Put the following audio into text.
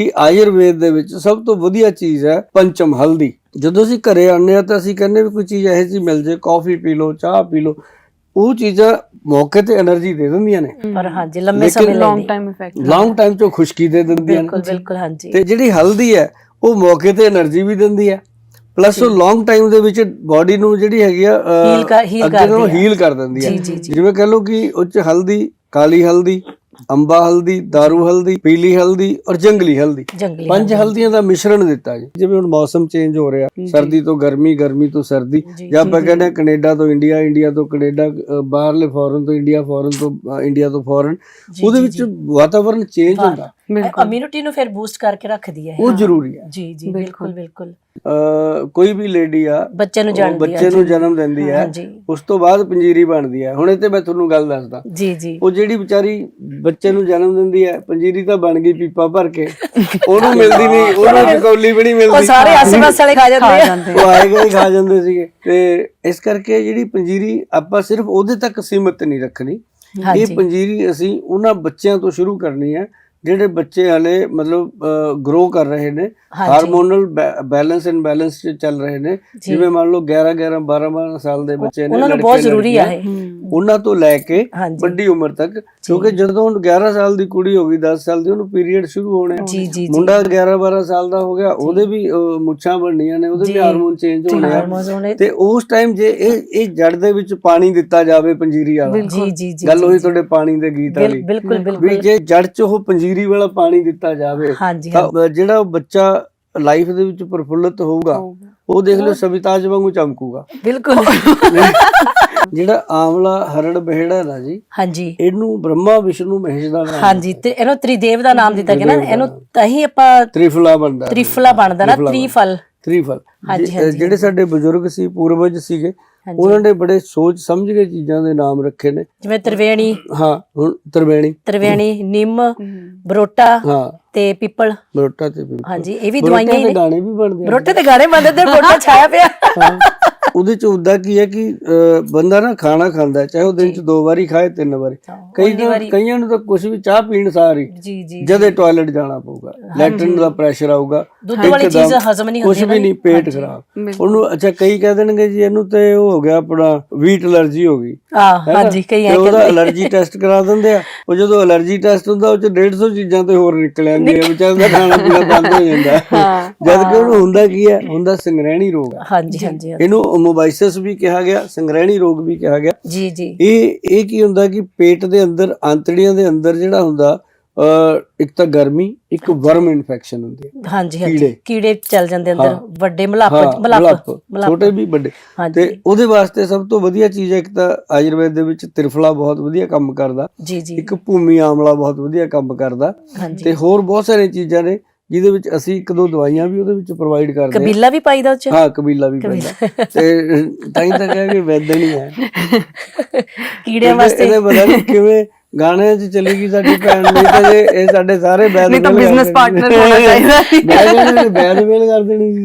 ਕਿ ਆਯੁਰਵੇਦ ਦੇ ਵਿੱਚ ਸਭ ਤੋਂ ਵਧੀਆ ਚੀਜ਼ ਹੈ ਪੰਚਮ ਹਲਦੀ। ਜਦੋਂ ਅਸੀਂ ਘਰੇ ਆਉਂਦੇ ਹਾਂ ਤਾਂ ਅਸੀਂ ਕਹਿੰਦੇ ਵੀ ਕੋਈ ਚੀਜ਼ ਇਹੋ ਜਿਹੀ ਮਿਲ ਜੇ, ਕੌਫੀ ਪੀ ਲਓ, ਚਾਹ ਪੀ ਲਓ, ਉਹ ਚੀਜ਼ਾਂ ਮੌਕੇ ਤੇ એનર્ਜੀ ਦੇ ਦਿੰਦੀਆਂ ਨੇ, ਪਰ ਹਾਂਜੀ ਲੰਮੇ ਸਮੇਂ long time effect, long time ਤੋਂ ਖੁਸ਼ਕੀ ਦੇ ਦਿੰਦੀਆਂ ਨੇ। ਬਿਲਕੁਲ ਹਾਂਜੀ। ਤੇ ਜਿਹੜੀ ਹਲਦੀ ਹੈ ਉਹ ਮੌਕੇ ਤੇ એનર્ਜੀ ਵੀ ਦਿੰਦੀ ਹੈ, ਪਲੱਸ ਉਹ ਲੌਂਗ ਟਾਈਮ ਦੇ ਵਿੱਚ ਬਾਡੀ ਨੂੰ ਜਿਹੜੀ ਹੈਗੀ ਆ ਅੱਗੇ ਨੂੰ ਹੀਲ ਕਰ ਦਿੰਦੀ ਹੈ। ਜਿਵੇਂ ਕਹ ਲਓ ਕਿ ਉਹ 'ਚ ਹਲਦੀ, ਕਾਲੀ ਹਲਦੀ, ਅੰਬਾ ਹਲਦੀ, ਦਾਰੂ ਹਲਦੀ, ਪੀਲੀ ਹਲਦੀ ਔਰ ਜੰਗਲੀ ਹਲਦੀ, 5 ਹਲਦੀਆਂ ਦਾ ਮਿਸ਼ਰਣ ਦਿੱਤਾ ਜੀ। ਜਿਵੇਂ ਹੁਣ ਮੌਸਮ ਚੇਂਜ ਹੋ ਰਿਹਾ, ਸਰਦੀ ਤੋਂ ਗਰਮੀ, ਗਰਮੀ ਤੋਂ ਸਰਦੀ, ਜਾਂ ਆਪਾਂ ਕਹਿੰਦੇ ਹਾਂ ਕੈਨੇਡਾ ਤੋਂ ਇੰਡੀਆ, ਇੰਡੀਆ ਤੋਂ ਕੈਨੇਡਾ, ਬਾਹਰਲੇ ਫੋਰਨ ਤੋਂ ਇੰਡੀਆ, ਫੋਰਨ ਤੋਂ ਇੰਡੀਆ ਤੋਂ ਫੋਰਨ, ਉਹਦੇ ਵਿੱਚ ਵਾਤਾਵਰਨ ਚੇਂਜ ਹੁੰਦਾ, ਇਮਿਊਨਿਟੀ ਨੂੰ ਫਿਰ ਬੂਸਟ ਕਰਕੇ ਰੱਖਦੀ ਹੈ, ਉਹ ਜ਼ਰੂਰੀ ਹੈ ਜੀ। ਜੀ ਬਿਲਕੁਲ ਬਿਲਕੁਲ। ਕੋਈ ਵੀ ਲੇਡੀ ਆ ਬੱਚੇ ਨੂੰ ਜਨਮ ਦਿੰਦੀ ਹੈ, ਉਸ ਤੋਂ ਬਾਅਦ ਪੰਜੀਰੀ ਬਣਦੀ ਹੈ। ਹੁਣ ਇਹ ਤੇ ਮੈਂ ਤੁਹਾਨੂੰ ਗੱਲ ਦੱਸਦਾ ਜੀ, ਉਹ ਜਿਹੜੀ ਵਿਚਾਰੀ ਬੱਚੇ ਨੂੰ ਜਨਮ ਦਿੰਦੀ ਹੈ, ਪੰਜੀਰੀ ਤਾਂ ਬਣ ਗਈ ਪੀਪਾ ਭਰ ਕੇ, ਉਹਨੂੰ ਮਿਲਦੀ ਨਹੀਂ, ਉਹਨੂੰ ਕੌਲੀ ਵੀ ਨਹੀਂ ਮਿਲਦੀ, ਸਾਰੇ ਆਸੇ-ਪਾਸੇ ਵਾਲੇ ਖਾ ਜਾਂਦੇ, ਉਹ ਆਏਗਾ ਹੀ ਖਾ ਜਾਂਦੇ ਸੀਗੇ। ਤੇ ਇਸ ਕਰਕੇ ਜਿਹੜੀ ਪੰਜੀਰੀ ਆਪਾਂ ਸਿਰਫ ਉਹਦੇ ਤੱਕ ਸੀਮਿਤ ਨਹੀਂ ਰੱਖਣੀ, ਇਹ ਪੰਜੀਰੀ ਅਸੀਂ ਉਹਨਾਂ ਬੱਚਿਆਂ ਤੋਂ ਸ਼ੁਰੂ ਕਰਨੀ ਹੈ ਜਿਹੜੇ ਬੱਚੇ ਹਾਲੇ ਮਤਲਬ ਗਰੋ ਕਰ ਰਹੇ ਨੇ, ਹਾਰਮੋਨਲ ਬੈਲੈਂਸ ਐਂਡ ਬੈਲੈਂਸ ਚ ਚੱਲ ਰਹੇ ਨੇ। ਜਿਵੇਂ ਮੰਨ ਲਓ 11-11 12-12 ਸਾਲ ਦੇ ਬੱਚੇ ਨੇ, ਬਹੁਤ ਜ਼ਰੂਰੀ ਹੈ ਉਹਨਾਂ ਤੋਂ ਲੈ ਕੇ ਵੱਡੀ ਉਮਰ ਤੱਕ, ਕਿਉਂਕਿ ਜਦੋਂ 11 ਸਾਲ ਦੀ ਕੁੜੀ ਹੋ ਗਈ, 10 ਸਾਲ ਦੀ, ਉਹਨੂੰ ਪੀਰੀਅਡ ਸ਼ੁਰੂ ਹੋਣੇ, ਮੁੰਡਾ 11-12 ਸਾਲ ਦਾ ਹੋ ਗਿਆ, ਉਹਦੇ ਵੀ ਮੁੱਛਾਂ ਬਣਨੀਆਂ ਨੇ, ਉਹਦੇ ਵੀ ਹਾਰਮੋਨ ਚੇਂਜ ਹੋਣੇ ਆ। ਤੇ ਉਸ ਟਾਈਮ ਜੇ ਇਹ ਜੜ ਦੇ ਵਿੱਚ ਪਾਣੀ ਦਿੱਤਾ ਜਾਵੇ ਪੰਜੀਰੀ ਵਾਲਾ, ਗੱਲ ਹੋਈ ਤੁਹਾਡੇ ਪਾਣੀ ਦੇ ਗੀਤ ਵਾਲੀ, ਵੀ ਜੇ ਜੜ ਚ ਉਹ ਪੰਜੀਰੀ ਵਾਲਾ ਪਾਣੀ ਦਿੱਤਾ ਜਾਵੇ ਤਾਂ ਜਿਹੜਾ ਬੱਚਾ ਲਾਈਫ ਦੇ ਵਿੱਚ ਪ੍ਰਫੁੱਲਤ ਹੋਊਗਾ, ਉਹ ਦੇਖ ਲਓ ਸਵਿਤਾਜ ਵਾਂਗੂ ਚਮਕੂਗਾ। ਬਿਲਕੁਲ। ਜਿਹੜਾ ਆਮਲਾ ਹਰੜ ਬਹਿੜਾ ਨਾ ਜੀ, ਹਾਂਜੀ, ਇਹਨੂੰ ਬ੍ਰਹਮਾ ਵਿਸ਼ਨੂੰ ਮਹੇਸ਼ ਦਾ ਨਾਮ, ਹਾਂਜੀ, ਤੇ ਇਹਨੂੰ ਤ੍ਰਿਦੇਵ ਦਾ ਨਾਮ ਦਿੱਤਾ ਗਿਆ ਨਾ, ਇਹਨੂੰ ਤਾਂ ਹੀ ਆਪਾਂ ਤ੍ਰਿਫਲਾ ਬਣਦਾ ਨਾ, ਤ੍ਰਿਫਲ। ਜਿਹੜੇ ਸਾਡੇ ਬਜ਼ੁਰਗ ਸੀ, ਪੂਰਵਜ ਸੀਗੇ, ਉਹਨਾਂ ਨੇ ਬੜੇ ਸੋਚ ਸਮਝ ਕੇ ਚੀਜ਼ਾਂ ਦੇ ਨਾਮ ਰੱਖੇ ਨੇ, ਜਿਵੇਂ ਤਰਵੇਣੀ, ਹਾਂ ਹੁਣ ਤਰਵੇਣੀ, ਨਿੰਮ, ਬਰੋਟਾ ਤੇ ਪਿੱਪਲ, ਬਰੋਟਾ ਤੇ ਪਿੱਪਲ, ਹਾਂਜੀ, ਇਹ ਵੀ ਦਵਾਈਆਂ ਹੀ ਨੇ, ਗਾਣੇ ਵੀ ਬਣਦੇ, ਬਰੋਟੇ ਤੇ ਗਾਣੇ ਬਣਦੇ ਤੇ ਬਰੋਟਾ ਛਾਇਆ ਪਿਆ। ਉਹਦੇ ਚ ਹੁੰਦਾ ਕੀ ਹੈ ਕਿ ਬੰਦਾ ਨਾ ਖਾਣਾ ਖਾਂਦਾ, ਚਾਹੇ ਉਹ ਦਿਨ ਚ 2 ਵਾਰੀ ਖਾਏ, 3 ਵਾਰੀ, ਕਈਆਂ ਨੂੰ ਤਾਂ ਕੁਛ ਵੀ ਚਾਹ ਪੀਣ ਸਾਰੀ ਜਦੇ ਟਾਇਲਟ ਜਾਣਾ ਪਊਗਾ, ਲੈਟਰਿਨ ਦਾ ਪ੍ਰੈਸ਼ਰ ਆਊਗਾ, ਕੁਛ ਵੀ ਨਹੀਂ, ਪੇਟ ਖਰਾਬ ਉਹਨੂੰ। ਅੱਛਾ, ਕਈ ਕਹਿ ਦੇਣਗੇ ਜੀ ਇਹਨੂੰ ਤੇ ਉਹ ਹੋ ਗਿਆ ਆਪਣਾ ਵੀਟ ਅਲਰਜੀ ਹੋ ਗਈ, ਉਹਦਾ ਅਲਰਜੀ ਟੈਸਟ ਕਰਾ ਦਿੰਦੇ ਆ। ਉਹ ਜਦੋਂ ਅਲਰਜੀ ਟੈਸਟ ਹੁੰਦਾ ਉਹ ਚ 150 ਚੀਜ਼ਾਂ ਤੇ ਹੋਰ ਨਿਕਲ ਆਉਂਦੀਆਂ, ਵਿਚਾਰੇ ਦਾ ਖਾਣਾ ਪੀਣਾ ਬੰਦ ਹੋ ਜਾਂਦਾ, ਜਦ ਕਿ ਉਹਨੂੰ ਹੁੰਦਾ ਕੀ ਹੈ, ਹੁੰਦਾ ਸੰਗ੍ਰਹਿਣੀ ਰੋਗ ਆ। ਇਹਨੂੰ ਮੋਬਾਈਸਿਸ ਵੀ ਕਿਹਾ ਗਿਆ, ਸੰਗ੍ਰਹਿਣੀ ਰੋਗ ਵੀ ਕਿਹਾ ਗਿਆ ਜੀ। ਇਹ ਕੀ ਹੁੰਦਾ ਕਿ ਪੇਟ ਦੇ ਅੰਦਰ, ਆਂਤੜੀਆਂ ਦੇ ਅੰਦਰ ਜਿਹੜਾ ਹੁੰਦਾ, ਇੱਕ ਤਾਂ ਗਰਮੀ, ਇੱਕ ਵਰਮ ਇਨਫੈਕਸ਼ਨ ਹੁੰਦੀ ਹੈ, ਹਾਂਜੀ, ਕੀੜੇ ਚੱਲ ਜਾਂਦੇ ਅੰਦਰ, ਵੱਡੇ ਮਲਾਪ, ਛੋਟੇ ਵੀ ਵੱਡੇ। ਤੇ ਉਹਦੇ ਵਾਸਤੇ ਸਭ ਤੋਂ ਵਧੀਆ ਚੀਜ਼ ਹੈ, ਇੱਕ ਤਾਂ ਆਯੁਰਵੇਦ ਦੇ ਵਿੱਚ ਤ੍ਰਿਫਲਾ ਬਹੁਤ ਵਧੀਆ ਕੰਮ ਕਰਦਾ, ਇੱਕ ਭੂਮੀ ਆਮਲਾ ਬਹੁਤ ਵਧੀਆ ਕੰਮ ਕਰਦਾ, ਤੇ ਹੋਰ ਬਹੁਤ ਸਾਰੀਆਂ ਚੀਜ਼ਾਂ ਨੇ ਜਿਹਦੇ ਵਿੱਚ ਅਸੀਂ 1-2 ਦਵਾਈਆਂ ਵੀ ਉਹਦੇ ਵਿੱਚ ਪ੍ਰੋਵਾਈਡ ਕਰਦੇ ਹਾਂ। ਕਬੀਲਾ ਵੀ ਪਾਈਦਾ ਉੱਚ, ਹਾਂ ਕਬੀਲਾ ਵੀ ਪਾਈਦਾ, ਤੇ ਤਾਂ ਹੀ ਤਾਂ ਕਹਿ ਕੇ ਵੈਦਨ ਹੀ ਹੈ ਕੀੜਿਆਂ ਵਾਸਤੇ। ਇਹਦੇ ਪਤਾ ਨਹੀਂ ਕਿਵੇਂ ਗਾਣੇ 'ਚ ਚਲੀ ਗਈ ਸਾਡੀ ਭੈਣ, ਨਹੀਂ ਤਾਂ ਇਹ ਸਾਡੇ ਸਾਰੇ ਵੈਦ ਬਿਜ਼ਨਸ ਪਾਰਟਨਰ ਹੋਣਾ ਚਾਹੀਦਾ, ਵੈਦ ਵੇਲ ਕਰ ਦੇਣੀ ਸੀ।